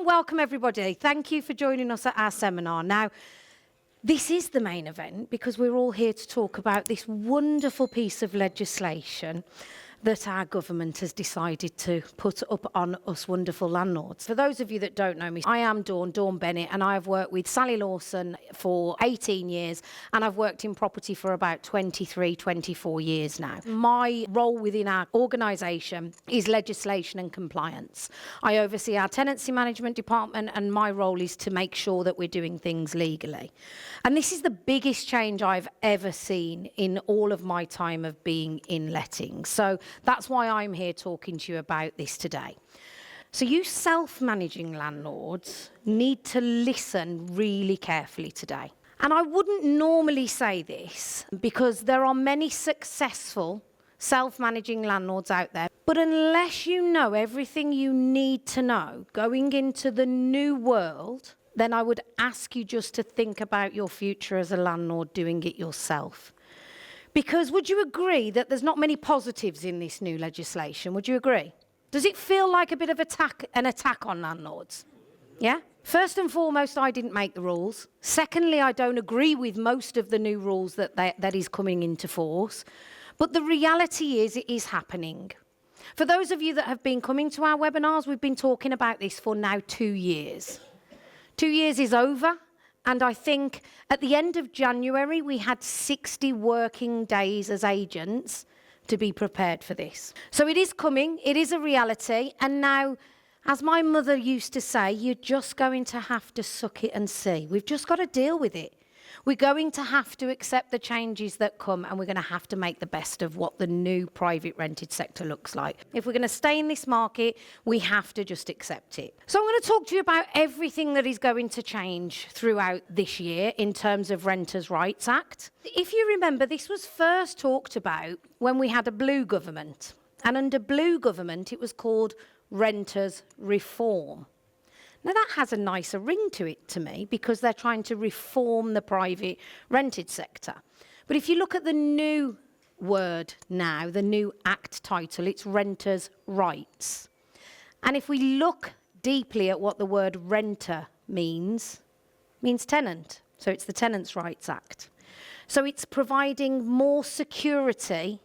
welcome everybody. Thank you for joining us at our seminar. Now, this is the main event because we're all here to talk about this wonderful piece of legislation that our government has decided to put up on us wonderful landlords. For those of you that don't know me, I am Dawn Bennett, and I've worked with Sally Lawson for 18 years, and I've worked in property for about 23, 24 years now. My role within our organisation is legislation and compliance. I oversee our tenancy management department, and my role is to make sure that we're doing things legally. And this is the biggest change I've ever seen in all of my time of being in lettings. So that's why I'm here talking to you about this today. So you self-managing landlords need to listen really carefully today. And I wouldn't normally say this because there are many successful self-managing landlords out there. But unless you know everything you need to know going into the new world, then I would ask you just to think about your future as a landlord doing it yourself. Because would you agree that there's not many positives in this new legislation? Would you agree? Does it feel like a bit of an attack on landlords? Yeah? First and foremost, I didn't make the rules. Secondly, I don't agree with most of the new rules that is coming into force. But the reality is, it is happening. For those of you that have been coming to our webinars, we've been talking about this for now 2 years. 2 years is over. And I think at the end of January, we had 60 working days as agents to be prepared for this. So it is coming, it is a reality. And now, as my mother used to say, you're just going to have to suck it and see. We've just got to deal with it. We're going to have to accept the changes that come, and we're going to have to make the best of what the new private rented sector looks like. If we're going to stay in this market, we have to just accept it. So I'm going to talk to you about everything that is going to change throughout this year in terms of Renters' Rights Act. If you remember, this was first talked about when we had a blue government. And under blue government, it was called Renters' Reform. Now, that has a nicer ring to it to me because they're trying to reform the private rented sector. But if you look at the new word now, the new Act title, it's Renters' Rights. And if we look deeply at what the word renter means, it means tenant. So it's the Tenants' Rights Act. So it's providing more security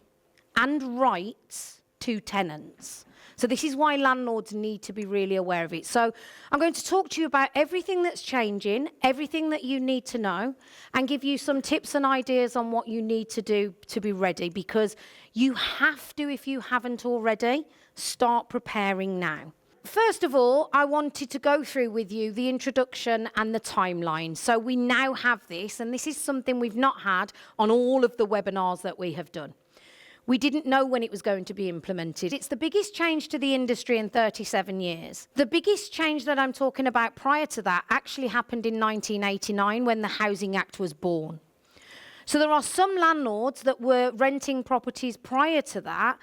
and rights to tenants. So this is why landlords need to be really aware of it. So I'm going to talk to you about everything that's changing, everything that you need to know, and give you some tips and ideas on what you need to do to be ready, because you have to, if you haven't already, start preparing now. First of all, I wanted to go through with you the introduction and the timeline. So we now have this, and this is something we've not had on all of the webinars that we have done. We didn't know when it was going to be implemented. It's the biggest change to the industry in 37 years. The biggest change that I'm talking about prior to that actually happened in 1989 when the Housing Act was born. So there are some landlords that were renting properties prior to that.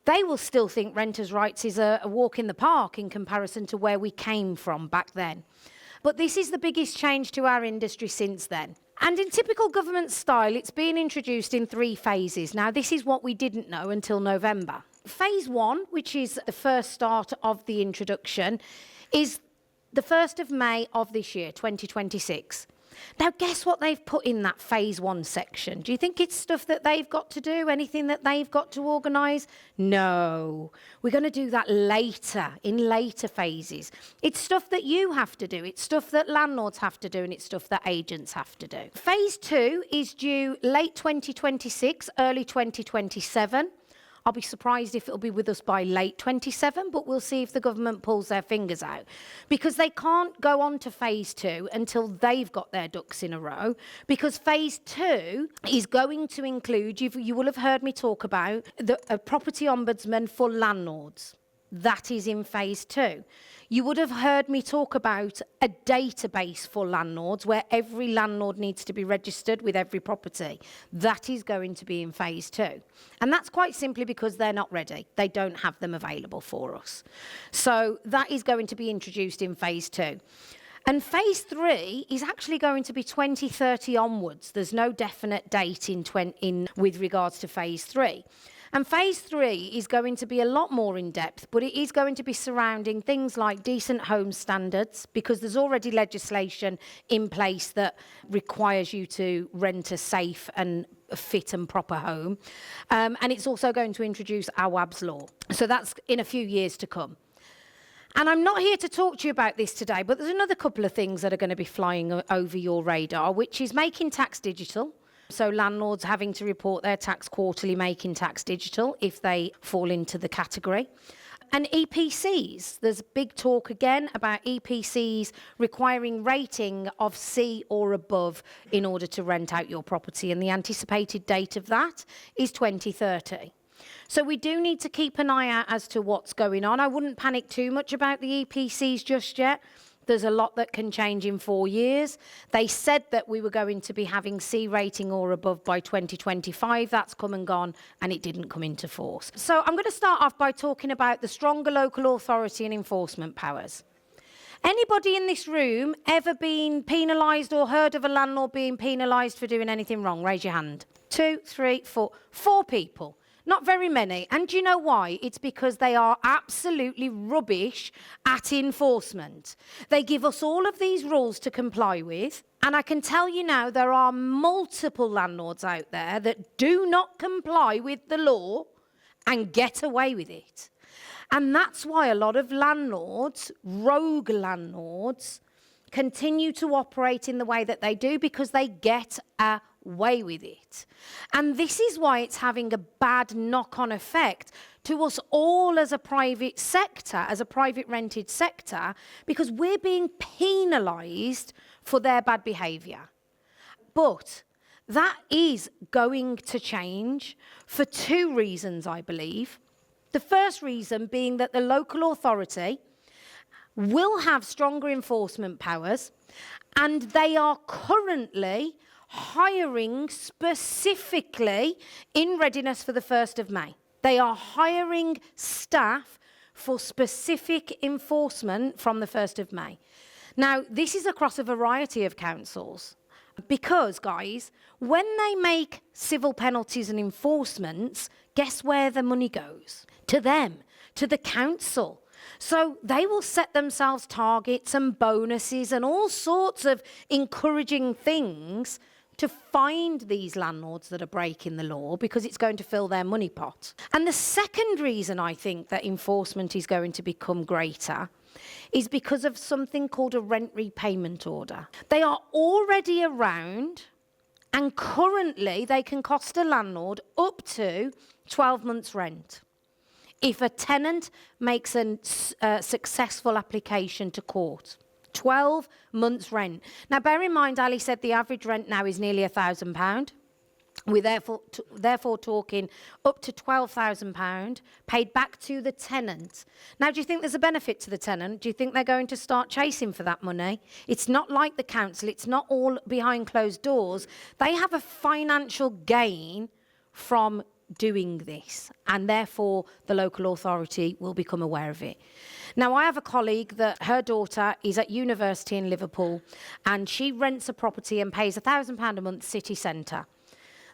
They will still think renters' rights is a walk in the park in comparison to where we came from back then. But this is the biggest change to our industry since then. And in typical government style, it's been introduced in 3 phases. Now, this is what we didn't know until November. Phase 1, which is the first start of the introduction, is the 1st of May of this year, 2026. Now, guess what they've put in that phase 1 section? Do you think it's stuff that they've got to do, anything that they've got to organise? No. We're going to do that later, in later phases. It's stuff that you have to do. It's stuff that landlords have to do, and it's stuff that agents have to do. Phase 2 is due late 2026, early 2027. I'll be surprised if it'll be with us by late 27, but we'll see if the government pulls their fingers out. Because they can't go on to phase 2 until they've got their ducks in a row. Because phase 2 is going to include, you will have heard me talk about, a property ombudsman for landlords. That is in phase 2. You would have heard me talk about a database for landlords where every landlord needs to be registered with every property. That is going to be in phase 2. And that's quite simply because they're not ready. They don't have them available for us. So that is going to be introduced in phase 2. And phase 3 is actually going to be 2030 onwards. There's no definite date with regards to phase 3. And phase 3 is going to be a lot more in depth, but it is going to be surrounding things like decent home standards, because there's already legislation in place that requires you to rent a safe and a fit and proper home. And it's also going to introduce AWAB's law. So that's in a few years to come. And I'm not here to talk to you about this today, but there's another couple of things that are going to be flying over your radar, which is making tax digital. So landlords having to report their tax quarterly, making tax digital if they fall into the category. And EPCs, there's big talk again about EPCs requiring rating of C or above in order to rent out your property. And the anticipated date of that is 2030. So we do need to keep an eye out as to what's going on. I wouldn't panic too much about the EPCs just yet. There's a lot that can change in 4 years. They said that we were going to be having C rating or above by 2025. That's come and gone, and it didn't come into force. So I'm going to start off by talking about the stronger local authority and enforcement powers. Anybody in this room ever been penalised or heard of a landlord being penalised for doing anything wrong? Raise your hand. 2, 3, 4. 4 people. Not very many. And do you know why? It's because they are absolutely rubbish at enforcement. They give us all of these rules to comply with. And I can tell you now, there are multiple landlords out there that do not comply with the law and get away with it. And that's why a lot of landlords, rogue landlords, continue to operate in the way that they do, because they get away with it. And this is why it's having a bad knock-on effect to us all as a private sector, as a private rented sector, because we're being penalised for their bad behaviour. But that is going to change for 2 reasons, I believe. The first reason being that the local authority will have stronger enforcement powers, and they are currently hiring specifically in readiness for the 1st of May. They are hiring staff for specific enforcement from the 1st of May. Now, this is across a variety of councils, because, guys, when they make civil penalties and enforcements, guess where the money goes? To them, to the council. So they will set themselves targets and bonuses and all sorts of encouraging things to find these landlords that are breaking the law, because it's going to fill their money pot. And the second reason I think that enforcement is going to become greater is because of something called a rent repayment order. They are already around, and currently they can cost a landlord up to 12 months' rent if a tenant makes a successful application to court. 12 months' rent. Now, bear in mind, Ali said the average rent now is nearly £1,000. We're therefore talking up to £12,000 paid back to the tenant. Now, do you think there's a benefit to the tenant? Do you think they're going to start chasing for that money? It's not like the council. It's not all behind closed doors. They have a financial gain from doing this, and therefore the local authority will become aware of it. Now, I have a colleague that her daughter is at university in Liverpool, and she rents a property and pays £1,000 a month city centre.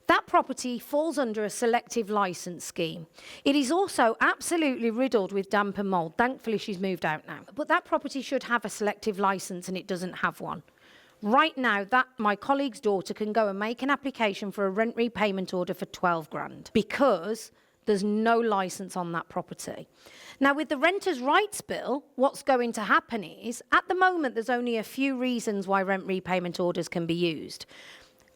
That property falls under a selective licence scheme. It is also absolutely riddled with damp and mould. Thankfully, she's moved out now. But that property should have a selective licence, and it doesn't have one. Right now, my colleague's daughter can go and make an application for a rent repayment order for 12 grand because there's no licence on that property. Now, with the Renters' Rights Bill, what's going to happen is, at the moment, there's only a few reasons why rent repayment orders can be used.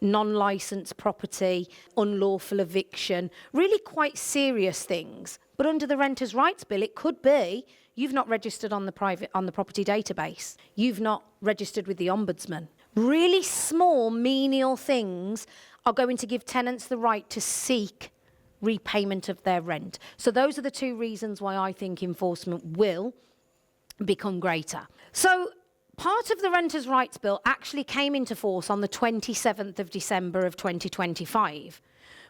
Non-licensed property, unlawful eviction, really quite serious things. But under the Renters' Rights Bill, it could be you've not registered on the property database. You've not registered with the Ombudsman. Really small, menial things are going to give tenants the right to seek repayment of their rent. So those are the 2 reasons why I think enforcement will become greater. So part of the Renters' Rights Bill actually came into force on the 27th of December of 2025.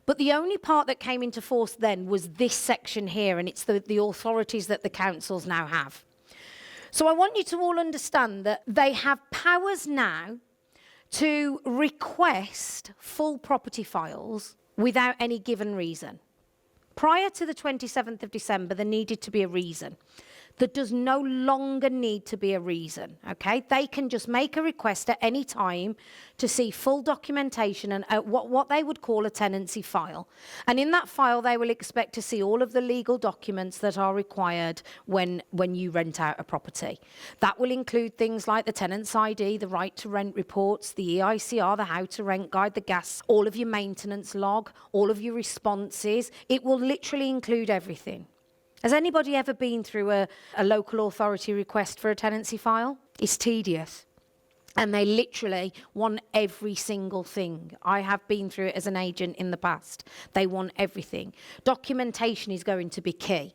But the only part that came into force then was this section here, and it's the authorities that the councils now have. So I want you to all understand that they have powers now to request full property files without any given reason. Prior to the 27th of December, there needed to be a reason. There does no longer need to be a reason, okay? They can just make a request at any time to see full documentation and what they would call a tenancy file. And in that file, they will expect to see all of the legal documents that are required when you rent out a property. That will include things like the tenant's ID, the right to rent reports, the EICR, the how to rent guide, the gas, all of your maintenance log, all of your responses. It will literally include everything. Has anybody ever been through a local authority request for a tenancy file? It's tedious. And they literally want every single thing. I have been through it as an agent in the past. They want everything. Documentation is going to be key.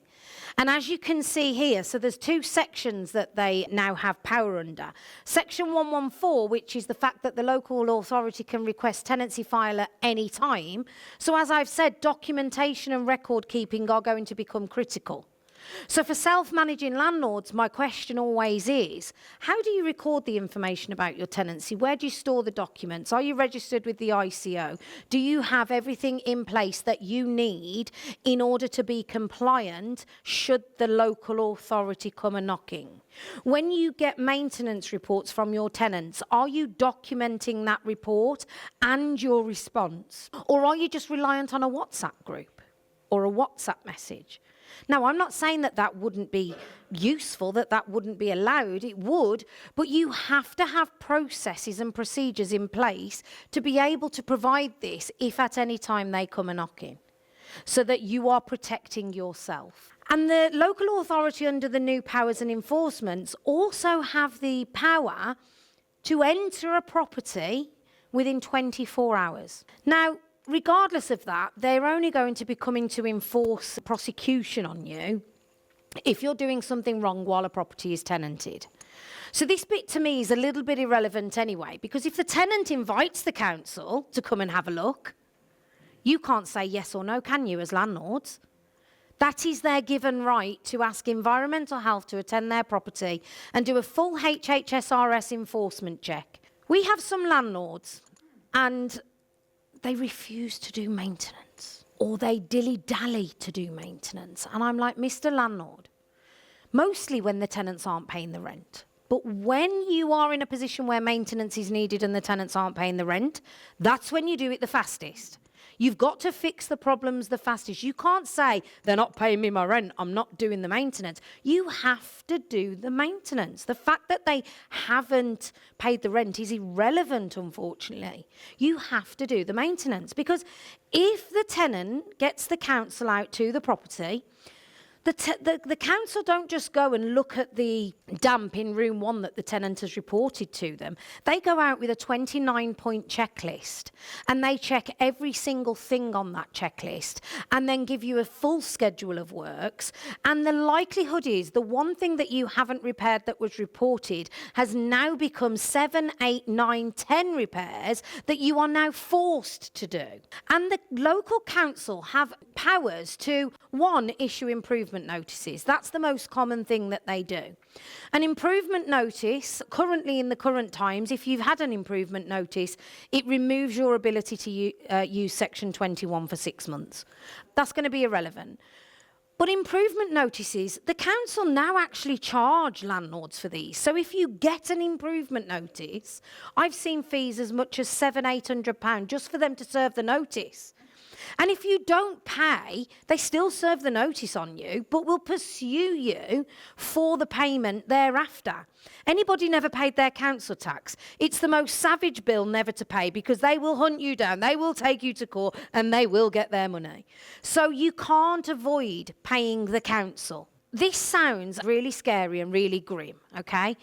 And as you can see here, so there's two sections that they now have power under. Section 114, which is the fact that the local authority can request tenancy file at any time. So as I've said, documentation and record keeping are going to become critical. So for self-managing landlords, my question always is, how do you record the information about your tenancy? Where do you store the documents? Are you registered with the ICO? Do you have everything in place that you need in order to be compliant should the local authority come a-knocking? When you get maintenance reports from your tenants, are you documenting that report and your response? Or are you just reliant on a WhatsApp group or a WhatsApp message? Now, I'm not saying that that wouldn't be useful, that that wouldn't be allowed. It would, but you have to have processes and procedures in place to be able to provide this if at any time they come a-knocking, so that you are protecting yourself. And the local authority under the new powers and enforcements also have the power to enter a property within 24 hours. Now, regardless of that, they're only going to be coming to enforce prosecution on you if you're doing something wrong while a property is tenanted. So this bit to me is a little bit irrelevant anyway, because if the tenant invites the council to come and have a look, you can't say yes or no, can you, as landlords? That is their given right to ask environmental health to attend their property and do a full HHSRS enforcement check. We have some landlords and they refuse to do maintenance, or they dilly-dally to do maintenance. And I'm like, Mr. Landlord, mostly when the tenants aren't paying the rent. But when you are in a position where maintenance is needed and the tenants aren't paying the rent, that's when you do it the fastest. You've got to fix the problems the fastest. You can't say, they're not paying me my rent, I'm not doing the maintenance. You have to do the maintenance. The fact that they haven't paid the rent is irrelevant, unfortunately. You have to do the maintenance, because if the tenant gets the council out to the property, the council don't just go and look at the damp in room 1 that the tenant has reported to them. They go out with a 29-point checklist and they check every single thing on that checklist and then give you a full schedule of works. And the likelihood is the one thing that you haven't repaired that was reported has now become 7, 8, 9, 10 repairs that you are now forced to do. And the local council have powers to, 1, issue improvement notices. That's the most common thing that they do. An improvement notice, currently in the current times, if you've had an improvement notice, it removes your ability to use Section 21 for 6 months. That's going to be irrelevant. But improvement notices, the council now actually charge landlords for these. So if you get an improvement notice, I've seen fees as much as £700-800 just for them to serve the notice. And if you don't pay, they still serve the notice on you, but will pursue you for the payment thereafter. Anybody never paid their council tax? It's the most savage bill never to pay, because they will hunt you down, they will take you to court, and they will get their money. So you can't avoid paying the council. This sounds really scary and really grim, okay?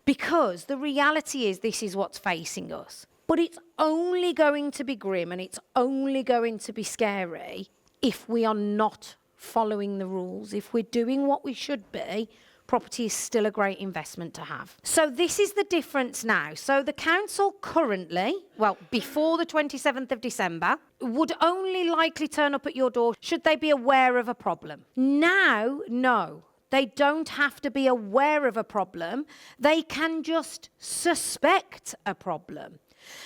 Because the reality is this is what's facing us. But it's only going to be grim and it's only going to be scary if we are not following the rules. If we're doing what we should be, property is still a great investment to have. So this is the difference now. So the council currently, well, before the 27th of December, would only likely turn up at your door should they be aware of a problem. Now, no. They don't have to be aware of a problem. They can just suspect a problem.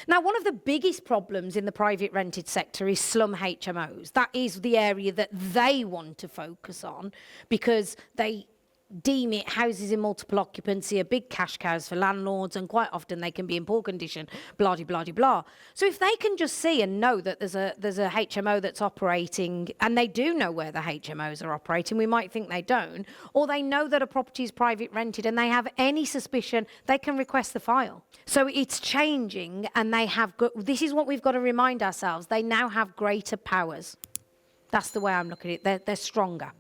Now, one of the biggest problems in the private rented sector is slum HMOs. That is the area that they want to focus on because they deem it houses in multiple occupancy are big cash cows for landlords, and quite often they can be in poor condition, blah, de, blah, de, blah. So if they can just see and know that there's a HMO that's operating, and they do know where the HMOs are operating, we might think they don't, or they know that a property is private rented and they have any suspicion, they can request the file. So it's changing, and this is what we've got to remind ourselves, they now have greater powers. That's the way I'm looking at it. They're stronger.